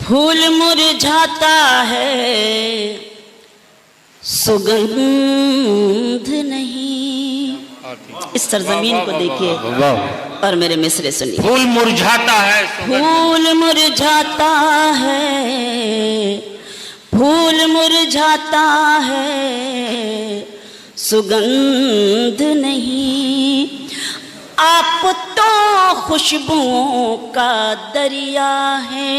پھول مرجھاتا ہے سگندھ نہیں. اس سرزمین کو دیکھیے اور میرے مصرے سنیے. پھول مرجھاتا ہے پھول مرجھاتا ہے پھول مرجھاتا ہے سگندھ نہیں. آپ تو خوشبوؤں کا دریا ہے.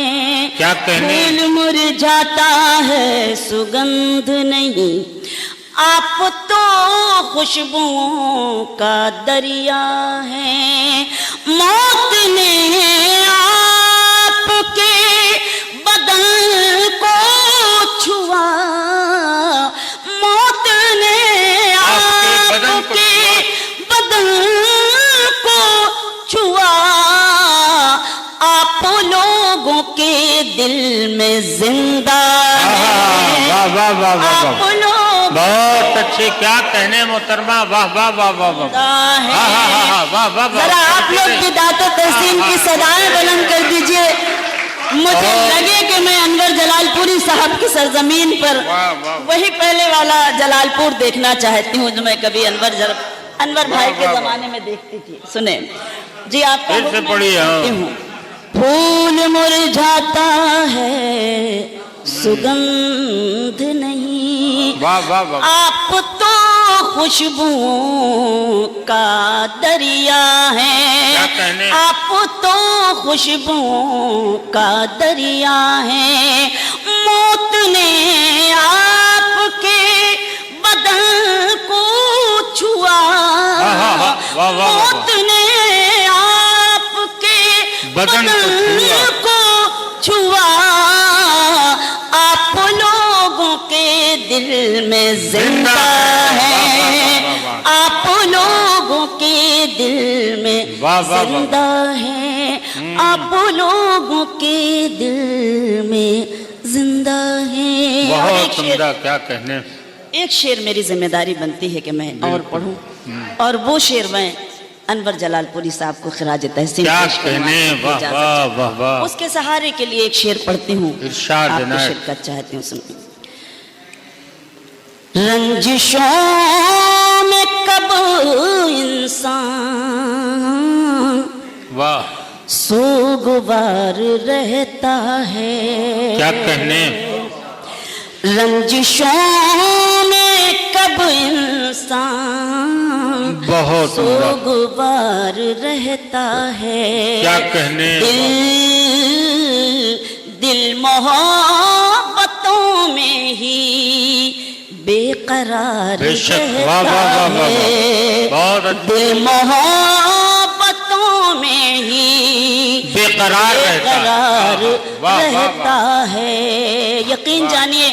کیا کہنے؟ پھول مرجھاتا ہے سگندھ نہیں. آپ تو خوشبوؤں کا دریا ہے. موت نے آپ کے بدن کو چھوا. موت نے آپ کے بدن کو چھوا. آپ لوگوں کے دل میں زندہ ہے. آپ لوگ بہت اچھی. کیا کہنے محترمہ. واہ واہ واہ واہ واہ. ذرا آپ لوگ بھی داد و تحسین کی صدائیں بلند کر دیجئے. مجھے لگے کہ میں انور جلال پوری صاحب کی سرزمین پر وہی پہلے والا جلال پور دیکھنا چاہتی ہوں جو میں کبھی انور بھائی کے زمانے میں دیکھتی تھی. سنیں جی. آپ کو پڑھتی ہوں. پھول مرجھاتا ہے سگندھ نہیں. آپ تو خوشبوؤں کا دریا ہے. آپ تو خوشبوؤں کا دریا ہے. موت نے آپ کے بدن کو چھوا. موت نے آپ کے بدن کو چھوا. آپ لوگوں کے دل میں زندہ ہے. آپ لوگوں کے دل میں زندہ ہے. آپ لوگوں کے دل میں زندہ ہے. بہت عمدہ. کیا کہنے. ایک شعر میری ذمہ داری بنتی ہے کہ میں اور پڑھوں اور وہ شعر میں انور جلال پوری صاحب کو خراج تحسین اس کے سہارے کے لیے ایک شعر پڑھتی ہوں. ارشاد آپ کی شرکت چاہتی ہوں. سنیں. رنجشوں میں کب انسان سوگوار رہتا ہے. کیا کہنے. رنجشوں میں کب انسان بہت سوگوار رہتا ہے. کیا کہنے. دل محبتوں میں ہی بے قرار رہتا ہے. دل محبتوں میں ہی بے قرار رہتا ہے. یقین جانیے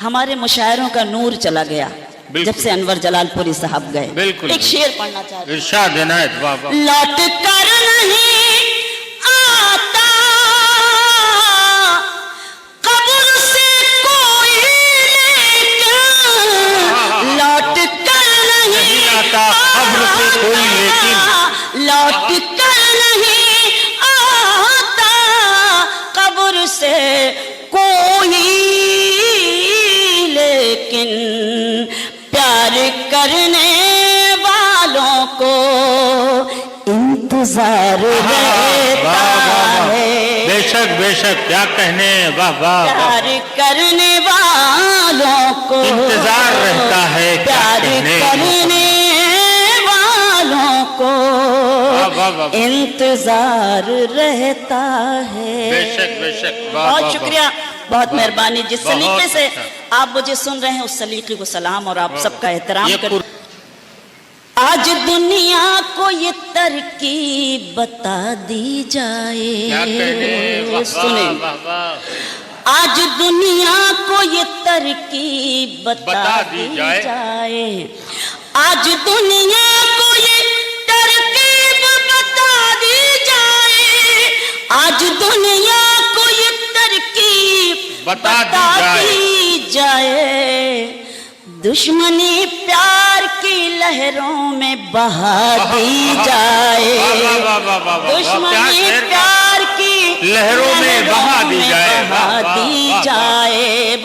ہمارے مشاعروں کا نور چلا گیا جب سے انور جلال پوری صاحب گئے. ایک شعر پڑھنا چاہتے ہیں. ارشاد عنایت. لوٹ کر نہیں آتا قبر سے کوئی لیکن. لوٹ کر نہیں آتا قبر سے کوئی لیکن. لوٹ کر نہیں آتا قبر سے کوئی لیکن. پیار کرنے والوں کو انتظار رہتا ہے. بے شک بے شک. کیا کہنے. واہ واہ. پیار کرنے والوں کو انتظار رہتا ہے. پیار کرنے والوں کو انتظار رہتا ہے. بے شک بے شک. بہت شکریہ. بہت مہربانی. جس سلیقے سے آپ مجھے سن رہے ہیں اس سلیقے کو سلام اور آپ سب کا احترام کریں. آج دنیا کو یہ ترکیب بتا دی جائے. سنیں. آج دنیا کو یہ ترکیب بتا دی جائے. آج دنیا کو یہ ترکیب بتا دی جائے. آج دنیا کو یہ ترکیب بتا دی جائے. دشمنی پیار کی لہروں میں بہا دی جائے. دشمنی پیار کی لہروں میں بہا دی جائے.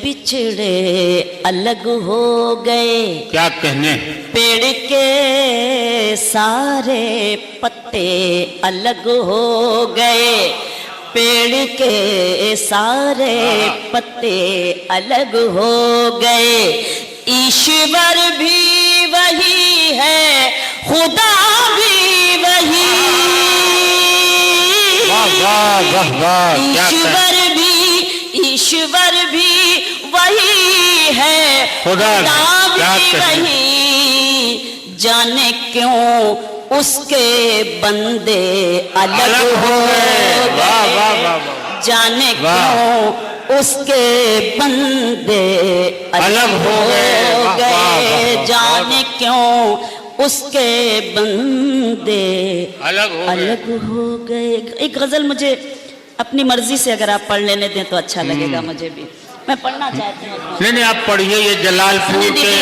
بچھڑے الگ ہو گئے، کیا کہنے، پیڑ کے سارے پتے الگ ہو گئے، پیڑ کے سارے پتے الگ ہو گئے، ایشور بھی وہی ہے، خدا بھی وہی، ایشور بھی وہی ہے، خدا بھی وہی، جانے کیوں اس کے بندے الگ ہو گئے، جانے کیوں اس کے بندے الگ ہو گئے، جانے کیوں اس کے بندے الگ ہو گئے۔ ایک غزل مجھے اپنی مرضی سے اگر آپ پڑھ لینے دیں تو اچھا لگے گا مجھے بھی، میں پڑھنا چاہتی ہوں۔ نہیں آپ پڑھیے، یہ جلال پور کے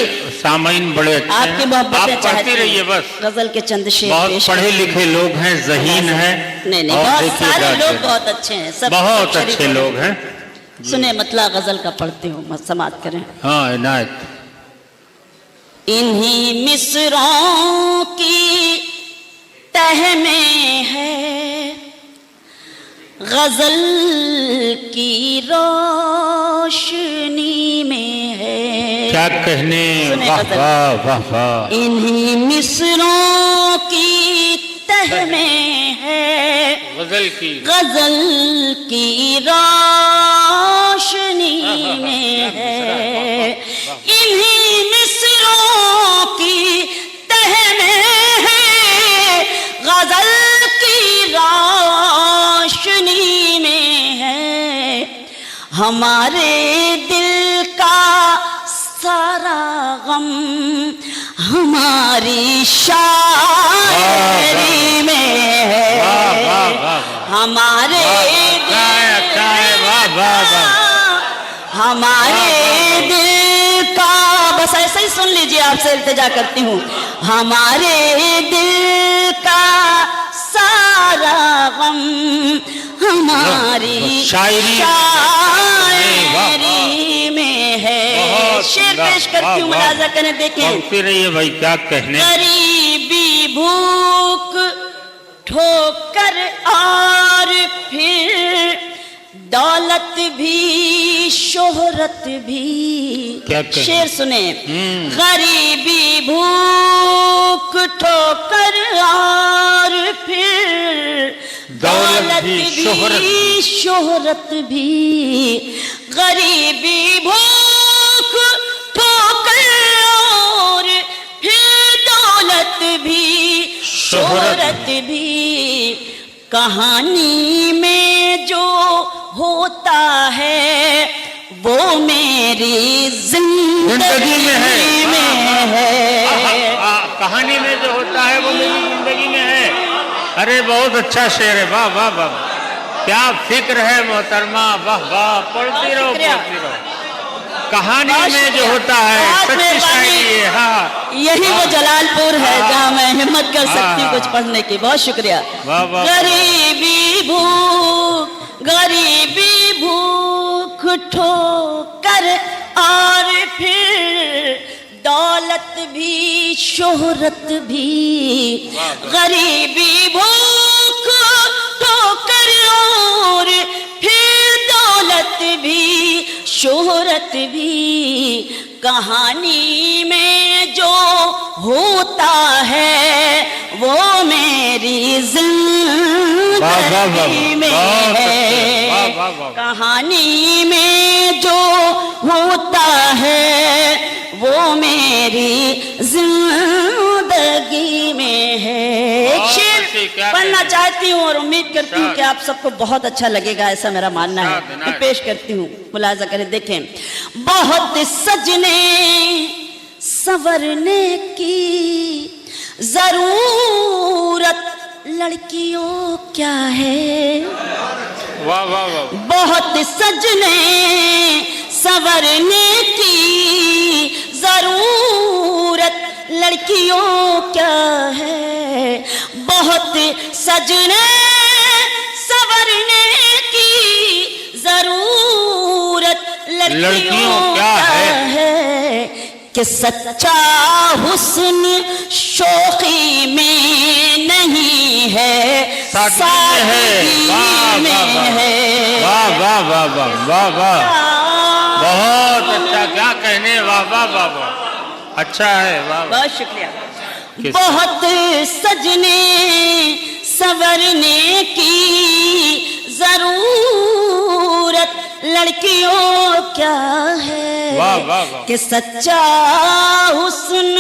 سامعین بڑے اچھے ہیں، آپ کی محبتیں آپ پڑھتی رہیے بس، غزل کے چند شعر بہت پڑھے لکھے لوگ ہیں، ذہین ہیں، نہیں بہت سارے لوگ بہت اچھے ہیں، سب بہت اچھے لوگ ہیں۔ سنیں مطلع غزل کا پڑھتی ہوں، سماعت کریں۔ ہاں عنایت۔ انہی مصروں کی تہ میں ہے غزل کی روشنی میں ہے، کیا کہنے، واہ واہ واہ واہ، انہی مصروں کی تہ میں ہے غزل کی روشنی میں ہے، انہی مصروں کی تہ میں ہے، غزل کی روشنی میں ہے، ہمارے دل کا سارا غم ہماری شاعری میں ہے، ہمارے دل کا، بس ایسے ہی سن لیجئے، آپ سے التجا کرتی ہوں، ہمارے دل کا سارا غم ہماری شاعری میں ہے۔ شعر پیش کرتی ہوں، ملاحظہ کریں، دیکھیں، رہیے بھائی، کیا کہنے، غریبی بھوک ٹھوکر اور پھر دولت بھی شہرت بھی، شعر سنیں، غریبی بھوک ٹھوکر اور پھر دولت بھی شہرت بھی، غریبی بھوک ٹھوکر اور پھر دولت بھی شہرت بھی، کہانی میں جو ہوتا ہے وہ میری زندگی میں ہے، کہانی میں جو ہوتا ہے وہ میری زندگی میں ہے۔ ارے بہت اچھا شعر ہے، واہ واہ واہ، کیا فکر ہے محترمہ، واہ واہ، پڑھتی رہو پڑھتی رہو، کہانی میں جو ہوتا ہے سچی شاعری ہے۔ ہاں یہی وہ جلال پور ہے جہاں میں ہمت کر سکتی ہوں کچھ پڑھنے کی، بہت شکریہ۔ غریبی بھوک ٹھوکر اور پھر دولت بھی شہرت بھی، غریبی بھوک ٹھوکر اور پھر دولت بھی شہرت بھی، کہانی میں جو ہوتا ہے وہ میری زندگی میں ہے، کہانی میں جو ہوتا ہے وہ میری زندگی میں ہے۔ ایک شعر پڑھنا چاہتی ہوں اور امید کرتی ہوں کہ آپ سب کو بہت اچھا لگے گا، ایسا میرا ماننا ہے، میں پیش کرتی ہوں، ملاحظہ کریں، دیکھیں، بہت سجنے سنورنے کی ضرورت لڑکیوں کیا ہے، بہت سجنے سنورنے کی ضرورت لڑکیوں کیا ہے، بہت سجنے سنورنے کی لڑکیوں کیا ہے کہ سچا حسن شوخی میں نہیں ہے، سادگی میں ہے۔ واہ واہ واہ واہ واہ واہ، بہت اچھا، کیا کہنے، واہ واہ واہ واہ، اچھا ہے، واہ، بہت شکریہ۔ بہت سجنے سنورنے کی ضرورت لڑکیوں کیا ہے، واہ واہ واہ، کہ سچا حسن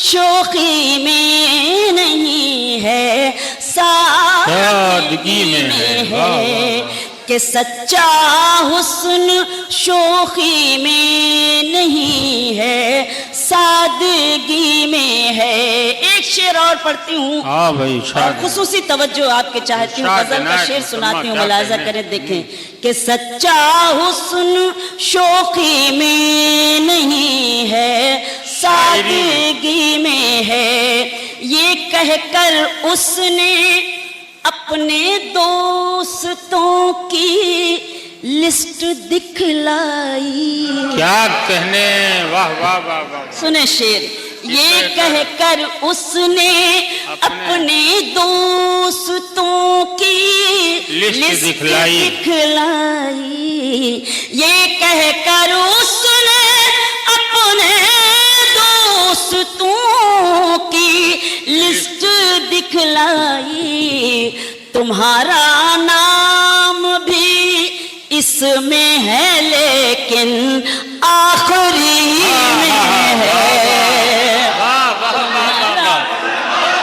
شوخی میں نہیں ہے، سادگی میں ہے، کہ سچا حسن شوخی میں نہیں ہے، سادگی میں ہے۔ ایک شعر اور پڑھتی ہوں، ہاں بھائی، اور خصوصی توجہ آپ کے چاہتی ہوں، غزل کا شعر سناتی ہوں، ملاحظہ کریں دیکھیں کہ سچا حسن شوخی میں نہیں ہے، سادگی میں ہے، یہ کہہ کر اس نے اپنے دوستوں کی لسٹ دکھلائی۔ کیا کہنے، واہ واہ واہ واہ، سنیں شعر، یہ کہہ کر اس نے اپنے دوستوں کی لسٹ دکھلائی، یہ کہہ کر اس نے اپنے دوستوں کی لسٹ دکھلائی، تمہارا نام بھی اس میں ہے لیکن آخری میں ہے،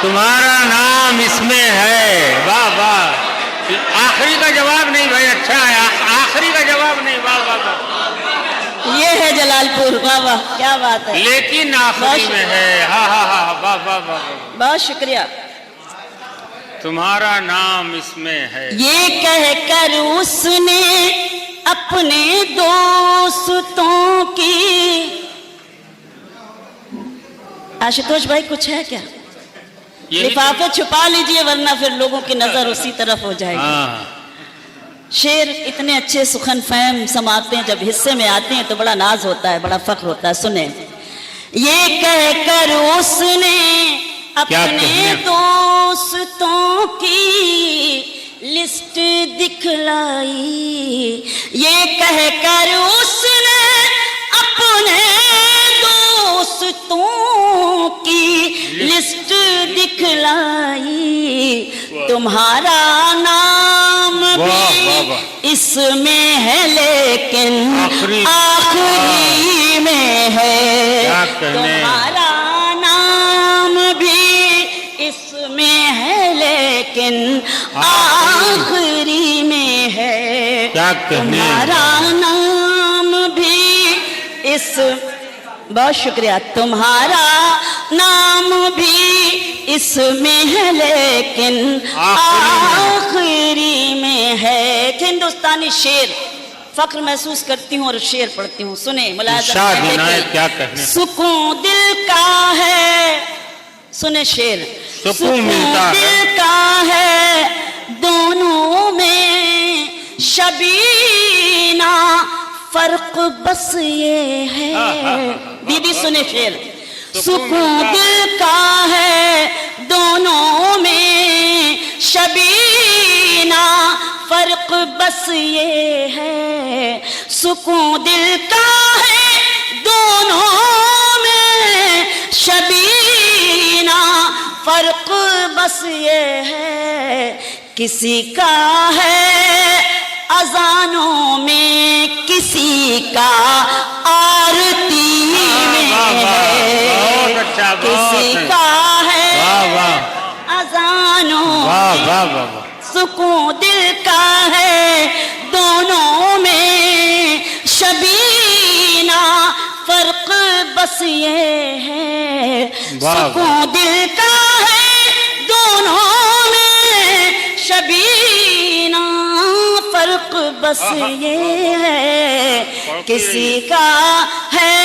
تمہارا نام اس میں ہے، واہ واہ، آخری کا جواب نہیں بھائی، اچھا ہے، آخری کا جواب نہیں، واہ واہ واہ، یہ ہے جلال پور، واہ واہ، کیا بات ہے، لیکن آخری میں ہے، ہاں ہاں ہاں، واہ واہ واہ، بہت شکریہ۔ تمہارا نام اس میں ہے، یہ کہہ کر اس نے اپنے دوستوں کی، آشتوش بھائی کچھ ہے کیا؟ لفافے چھپا لیجئے ورنہ پھر لوگوں کی نظر اسی طرف ہو جائے گی۔ شعر اتنے اچھے سخن فہم سماعتیں ہیں، جب حصے میں آتے ہیں تو بڑا ناز ہوتا ہے، بڑا فخر ہوتا ہے۔ سنیں، یہ کہہ کر اس نے اپنے دوستوں کی لسٹ دکھلائی، یہ کہہ کر اس نے اپنے دوستوں کی لسٹ دکھلائی، تمہارا نام بھی اس میں ہے لیکن آخری میں ہے، تمہارا نام بھی اس میں ہے لیکن آخری میں ہے، تمہارا نام بھی اس، بہت شکریہ، تمہارا نام بھی اس میں ہے لیکن آخری میں ہے۔ ایک ہندوستانی شعر، فخر محسوس کرتی ہوں اور شعر پڑھتی ہوں، سنیں، ملاحظہ کریں، سکون دل کا ہے، سنیں شعر، سکون دل کا ہے دونوں میں شبینہ، فرق بس یہ ہے، بی بی سنیں شعر، سکون دل کا ہے دونوں میں شبینہ، فرق بس یہ ہے، سکون دل کا ہے دونوں میں شبینہ، فرق بس یہ ہے، کسی کا ہے اذانوں میں، کسی کا آرتی میں ہے، کسی کا ہے اذانوں میں، سکون دل کا ہے دونوں میں شبینہ، فرق بس یہ ہے، سکون دل کا ہے دونوں میں شبینہ، فرق بس یہ ہے، کسی کا ہے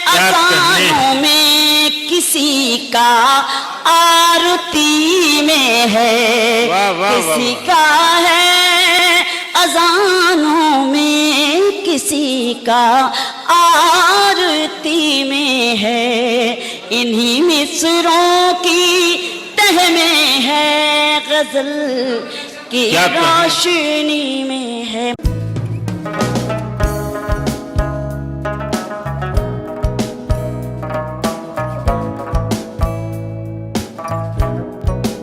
اذانوں میں، کسی کا آرتی میں ہے، کسی کا ہے اذانوں میں، کسی کا آرتی میں ہے، انہی مصروں کی تہ میں ہے، غزل کی روشنی میں ہے۔